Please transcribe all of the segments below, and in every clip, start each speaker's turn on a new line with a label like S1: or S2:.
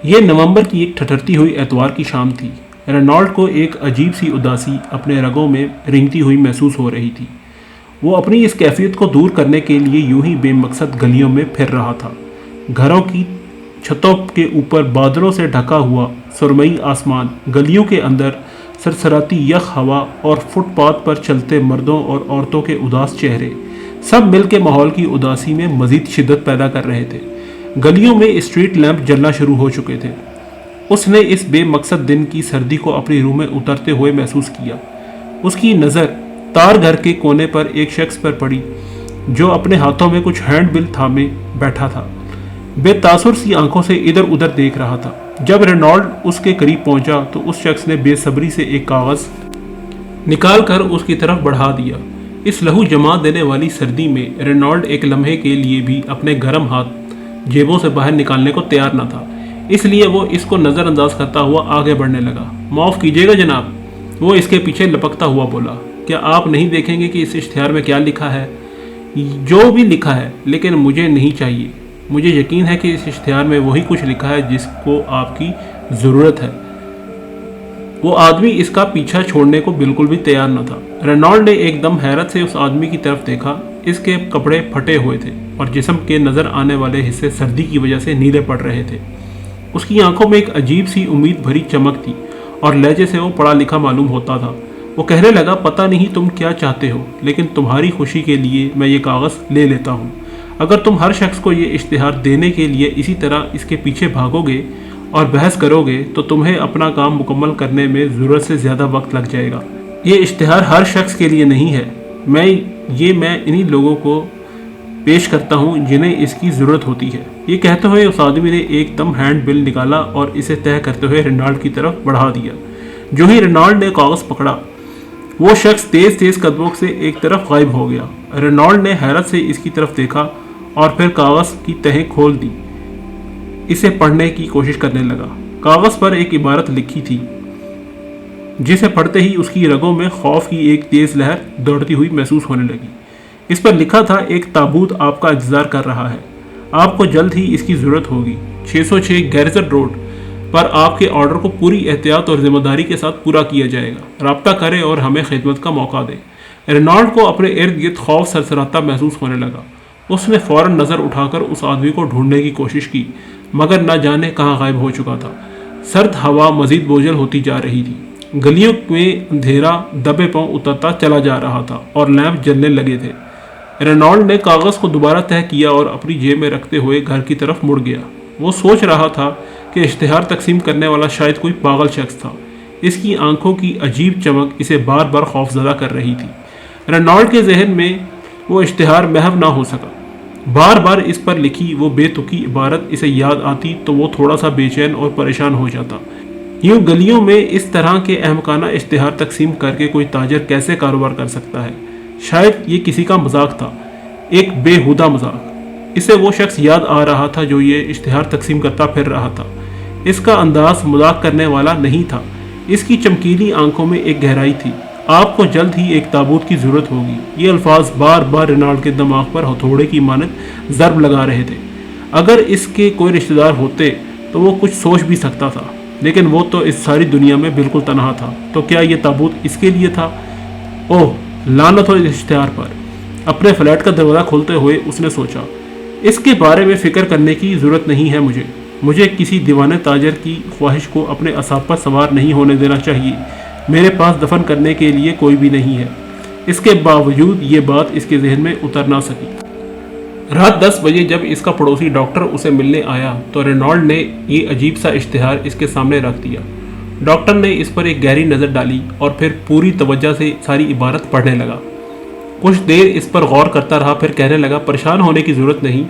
S1: یہ نومبر کی ایک ٹھٹرتی ہوئی اتوار کی شام تھی۔ رینالڈ کو ایک عجیب سی اداسی اپنے رگوں میں رینگتی ہوئی محسوس ہو رہی تھی۔ وہ اپنی اس کیفیت کو دور کرنے کے لیے یوں ہی بے مقصد گلیوں میں پھر رہا تھا۔ گھروں کی چھتوں کے اوپر بادلوں سے ڈھکا ہوا سرمئی آسمان، گلیوں کے اندر سرسراتی یخ ہوا اور فٹ پاتھ پر چلتے مردوں اور عورتوں کے اداس چہرے، سب مل کے ماحول کی اداسی میں مزید شدت پیدا کر رہے تھے۔ گلیوں میں اسٹریٹ لیمپ جلنا شروع ہو چکے تھے۔ اس نے اس بے مقصد دن کی سردی کو اپنی روح میں اترتے ہوئے محسوس کیا۔ اس کی نظر تار گھر کے کونے پر ایک شخص پر پڑی جو اپنے ہاتھوں میں کچھ ہینڈ بل تھامے بیٹھا تھا، بے تاثر سی آنکھوں سے ادھر ادھر دیکھ رہا تھا۔ جب رینالڈ اس کے قریب پہنچا تو اس شخص نے بے صبری سے ایک کاغذ نکال کر اس کی طرف بڑھا دیا۔ اس لہو جما دینے والی سردی میں رینالڈ ایک لمحے کے لیے بھی اپنے گرم ہاتھ جیبوں سے باہر نکالنے کو تیار نہ تھا، اس لیے وہ اس کو نظر انداز کرتا ہوا آگے بڑھنے لگا۔ معاف کیجیے گا جناب، وہ اس کے پیچھے لپکتا ہوا بولا۔ کیا آپ نہیں دیکھیں گے کہ اس اشتہار میں کیا لکھا ہے؟ جو بھی لکھا ہے، لیکن مجھے نہیں چاہیے۔ مجھے یقین ہے کہ اس اشتہار میں وہی کچھ لکھا ہے جس کو آپ کی ضرورت ہے۔ وہ آدمی اس کا پیچھا چھوڑنے کو بالکل بھی تیار نہ تھا۔ رینالڈ نے ایک دم حیرت سے اس آدمی کی طرف دیکھا۔ اس کے کپڑے پھٹے ہوئے تھے اور جسم کے نظر آنے والے حصے سردی کی وجہ سے نیلے پڑ رہے تھے۔ اس کی آنکھوں میں ایک عجیب سی امید بھری چمک تھی اور لہجے سے وہ پڑھا لکھا معلوم ہوتا تھا۔ وہ کہنے لگا، پتہ نہیں تم کیا چاہتے ہو، لیکن تمہاری خوشی کے لیے میں یہ کاغذ لے لیتا ہوں۔ اگر تم ہر شخص کو یہ اشتہار دینے کے لیے اسی طرح اس کے پیچھے بھاگو گے اور بحث کرو گے تو تمہیں اپنا کام مکمل کرنے میں ضرورت سے زیادہ وقت لگ جائے گا۔ یہ اشتہار ہر شخص کے لیے نہیں ہے، میں انہی لوگوں کو پیش کرتا ہوں جنہیں اس کی ضرورت ہوتی ہے۔ یہ کہتے ہوئے اس آدمی نے ایک دم ہینڈ بل نکالا اور اسے طے کرتے ہوئے رینالڈ کی طرف بڑھا دیا۔ جو ہی رینالڈ نے کاغذ پکڑا، وہ شخص تیز تیز قدموں سے ایک طرف غائب ہو گیا۔ رینالڈ نے حیرت سے اس کی طرف دیکھا اور پھر کاغذ کی تہیں کھول دی۔ اسے پڑھنے کی کوشش کرنے لگا۔ کاغذ پر ایک عبارت لکھی تھی جسے پڑھتے ہی اس کی رگوں میں خوف کی ایک تیز لہر دوڑتی ہوئی محسوس ہونے لگی۔ اس پر لکھا تھا، ایک تابوت آپ کا انتظار کر رہا ہے، آپ کو جلد ہی اس کی ضرورت ہوگی۔ 606 گیرزن روڈ پر آپ کے آرڈر کو پوری احتیاط اور ذمہ داری کے ساتھ پورا کیا جائے گا۔ رابطہ کریں اور ہمیں خدمت کا موقع دیں۔ رینالڈ کو اپنے ارد گرد خوف سرسراتا محسوس ہونے لگا۔ اس نے فوراً نظر اٹھا کر اس آدمی کو ڈھونڈنے کی کوشش کی، مگر نہ جانے کہاں غائب ہو چکا تھا۔ سرد ہوا مزید بوجھل ہوتی جا رہی تھی۔ گلیوں میں اندھیرا دبے پاؤں اترتا چلا جا رہا تھا اور لیمپ جلنے لگے تھے۔ رینالڈ نے کاغذ کو دوبارہ تہہ کیا اور اپنی جیب میں رکھتے ہوئے گھر کی طرف مڑ گیا۔ وہ سوچ رہا تھا کہ اشتہار تقسیم کرنے والا شاید کوئی پاگل شخص تھا۔ اس کی آنکھوں کی عجیب چمک اسے بار بار خوفزدہ کر رہی تھی۔ رینالڈ کے ذہن میں وہ اشتہار محو نہ ہو سکا۔ بار بار اس پر لکھی وہ بے تکی عبارت اسے یاد آتی تو وہ تھوڑا سا بے چین اور پریشان ہو جاتا۔ یوں گلیوں میں اس طرح کے احمقانہ اشتہار تقسیم کر کے کوئی تاجر کیسے کاروبار کر سکتا ہے؟ شاید یہ کسی کا مذاق تھا، ایک بے ہودہ مذاق۔ اسے وہ شخص یاد آ رہا تھا جو یہ اشتہار تقسیم کرتا پھر رہا تھا۔ اس کا انداز مذاق کرنے والا نہیں تھا۔ اس کی چمکیلی آنکھوں میں ایک گہرائی تھی۔ آپ کو جلد ہی ایک تابوت کی ضرورت ہوگی۔ یہ الفاظ بار بار رینالڈ کے دماغ پر ہتھوڑے کی مانند ضرب لگا رہے تھے۔ اگر اس کے کوئی رشتہ دار ہوتے تو وہ کچھ سوچ بھی سکتا تھا، لیکن وہ تو اس ساری دنیا میں بالکل تنہا تھا۔ تو کیا یہ تابوت اس کے لیے تھا؟ اوہ لعنت ہو اس اشتہار پر! اپنے فلیٹ کا دروازہ کھولتے ہوئے اس نے سوچا، اس کے بارے میں فکر کرنے کی ضرورت نہیں ہے مجھے کسی دیوانے تاجر کی خواہش کو اپنے اعصاب پر سوار نہیں ہونے دینا چاہیے۔ میرے پاس دفن کرنے کے لیے کوئی بھی نہیں ہے۔ اس کے باوجود یہ بات اس کے ذہن میں اتر نہ سکی۔ رات 10 بجے جب اس کا پڑوسی ڈاکٹر اسے ملنے آیا تو رینالڈ نے یہ عجیب سا اشتہار اس کے سامنے رکھ دیا۔ ڈاکٹر نے اس پر ایک گہری نظر ڈالی اور پھر پوری توجہ سے ساری عبارت پڑھنے لگا۔ کچھ دیر اس پر غور کرتا رہا، پھر کہنے لگا، پریشان ہونے کی ضرورت نہیں،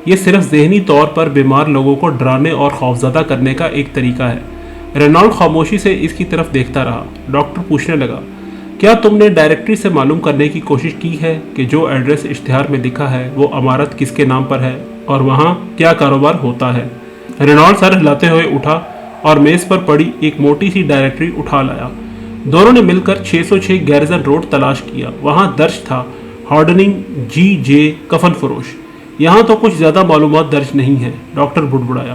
S1: یہ صرف ذہنی طور پر بیمار لوگوں کو ڈرانے اور خوفزدہ کرنے کا ایک طریقہ ہے۔ رینالڈ خاموشی سے اس کی طرف دیکھتا رہا۔ ڈاکٹر پوچھنے لگا، کیا تم نے ڈائریکٹری سے معلوم کرنے کی کوشش کی ہے کہ جو ایڈریس اشتہار میں لکھا ہے وہ عمارت کس کے نام پر ہے اور وہاں کیا کاروبار ہوتا ہے؟ رینالڈ سر ہلاتے ہوئے اٹھا اور میز پر پڑی ایک موٹی سی ڈائریکٹری اٹھا لایا۔ دونوں نے مل کر 606 گیرزن روڈ تلاش کیا۔ وہاں درج تھا ہارڈننگ جے کفن فروش۔ یہاں تو کچھ زیادہ معلومات درج نہیں ہے، ڈاکٹر بڑبڑایا۔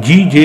S1: G.J.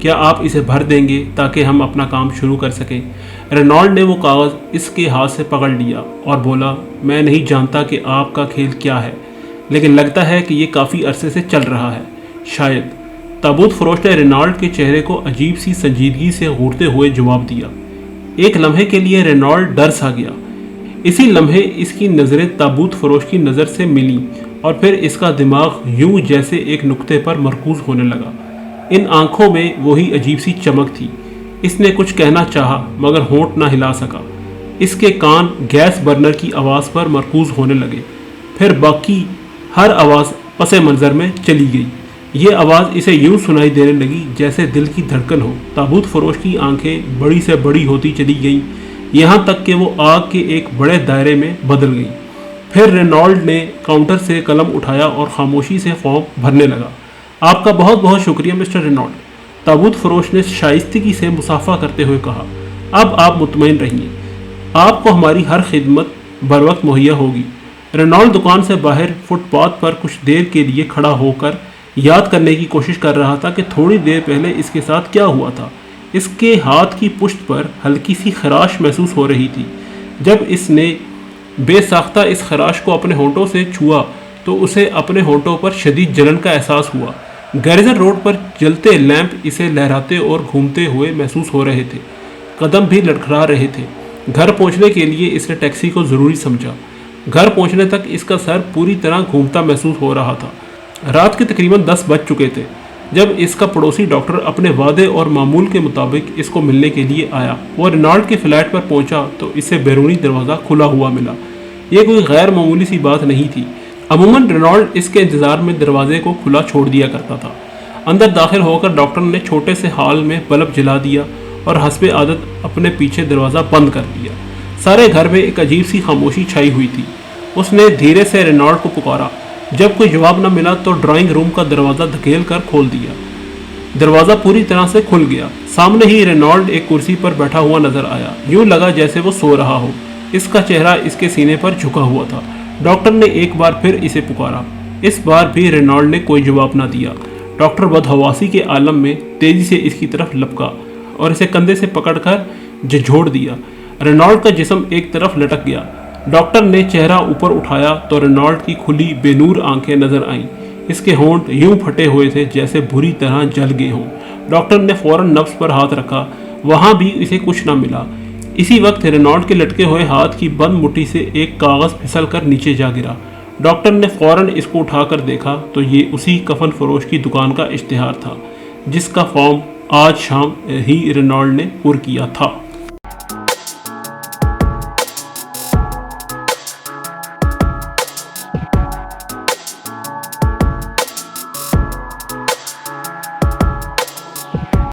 S1: کیا آپ اسے بھر دیں گے تاکہ ہم اپنا کام شروع کر سکیں؟ رینالڈ نے وہ کاغذ اس کے ہاتھ سے پکڑ لیا اور بولا، میں نہیں جانتا کہ آپ کا کھیل کیا ہے، لیکن لگتا ہے کہ یہ کافی عرصے سے چل رہا ہے، شاید۔ تابوت فروش نے رینالڈ کے چہرے کو عجیب سی سنجیدگی سے گھورتے ہوئے جواب دیا۔ ایک لمحے کے لیے رینالڈ ڈر سا گیا۔ اسی لمحے اس کی نظریں تابوت فروش کی نظر سے ملیں اور پھر اس کا دماغ یوں جیسے ایک نقطے پر مرکوز ہونے لگا۔ ان آنکھوں میں وہی عجیب سی چمک تھی۔ اس نے کچھ کہنا چاہا مگر ہونٹ نہ ہلا سکا۔ اس کے کان گیس برنر کی آواز پر مرکوز ہونے لگے، پھر باقی ہر آواز پس منظر میں چلی گئی۔ یہ آواز اسے یوں سنائی دینے لگی جیسے دل کی دھڑکن ہو۔ تابوت فروش کی آنکھیں بڑی سے بڑی ہوتی چلی گئیں، یہاں تک کہ وہ آگ کے ایک بڑے دائرے میں بدل گئی۔ پھر رینالڈ نے کاؤنٹر سے قلم اٹھایا اور خاموشی سے فارم بھرنے لگا۔ آپ کا بہت بہت شکریہ مسٹر رینالڈ، تابوت فروش نے شائستگی سے مصافحہ کرتے ہوئے کہا۔ اب آپ مطمئن رہیے، آپ کو ہماری ہر خدمت بروقت مہیا ہوگی۔ رینالڈ دکان سے باہر فٹ پاتھ پر کچھ دیر کے لیے کھڑا ہو کر یاد کرنے کی کوشش کر رہا تھا کہ تھوڑی دیر پہلے اس کے ساتھ کیا ہوا تھا۔ اس کے ہاتھ کی پشت پر ہلکی سی خراش محسوس ہو رہی تھی۔ جب اس نے بے ساختہ اس خراش کو اپنے ہونٹوں سے چھوا تو اسے اپنے ہونٹوں پر شدید جلن کا احساس ہوا۔ گیریزن روڈ پر جلتے لیمپ اسے لہراتے اور گھومتے ہوئے محسوس ہو رہے تھے، قدم بھی لڑکھڑا رہے تھے۔ گھر پہنچنے کے لیے اس نے ٹیکسی کو ضروری سمجھا۔ گھر پہنچنے تک اس کا سر پوری طرح گھومتا محسوس ہو رہا تھا۔ رات کے تقریباً 10 بج چکے تھے جب اس کا پڑوسی ڈاکٹر اپنے وعدے اور معمول کے مطابق اس کو ملنے کے لیے آیا۔ وہ رینالڈ کے فلیٹ پر پہنچا تو اسے بیرونی دروازہ کھلا ہوا ملا۔ یہ کوئی غیر معمولی سی بات نہیں تھی۔ عموماً رینالڈ اس کے انتظار میں دروازے کو کھلا چھوڑ دیا کرتا تھا۔ اندر داخل ہو کر ڈاکٹر نے چھوٹے سے ہال میں بلب جلا دیا اور حسب عادت اپنے پیچھے دروازہ بند کر دیا۔ سارے گھر میں ایک عجیب سی خاموشی چھائی ہوئی تھی۔ اس نے دھیرے سے رینالڈ کو پکارا۔ جب کوئی جواب نہ ملا تو ڈرائنگ روم کا دروازہ دھکیل کر کھول دیا۔ دروازہ پوری طرح سے کھل گیا۔ سامنے ہی رینالڈ ایک کرسی پر بیٹھا ہوا نظر آیا، یوں لگا جیسے وہ سو رہا ہو۔ اس کا چہرہ اس کے سینے پر جھکا ہوا تھا۔ ڈاکٹر نے ایک بار پھر اسے پکارا۔ اس بار بھی رینالڈ نے کوئی جواب نہ دیا۔ ڈاکٹر بدحواسی کے عالم میں تیزی سے اس کی طرف لپکا اور اسے کندھے سے پکڑ کر جھنجھوڑ دیا۔ رینالڈ کا جسم ایک طرف لٹک گیا۔ ڈاکٹر نے چہرہ اوپر اٹھایا تو رینالڈ کی کھلی بے نور آنکھیں نظر آئیں۔ اس کے ہونٹ یوں پھٹے ہوئے تھے جیسے بری طرح جل گئے ہوں۔ ڈاکٹر نے فوراً نبض پر ہاتھ رکھا، وہاں بھی اسے کچھ نہ ملا۔ اسی وقت رینالڈ کے لٹکے ہوئے ہاتھ کی بند مٹھی سے ایک کاغذ پھسل کر نیچے جا گرا۔ ڈاکٹر نے فوراً اس کو اٹھا کر دیکھا تو یہ اسی کفن فروش کی دکان کا اشتہار تھا جس کا فارم آج شام ہی رینالڈ نے پر کیا تھا۔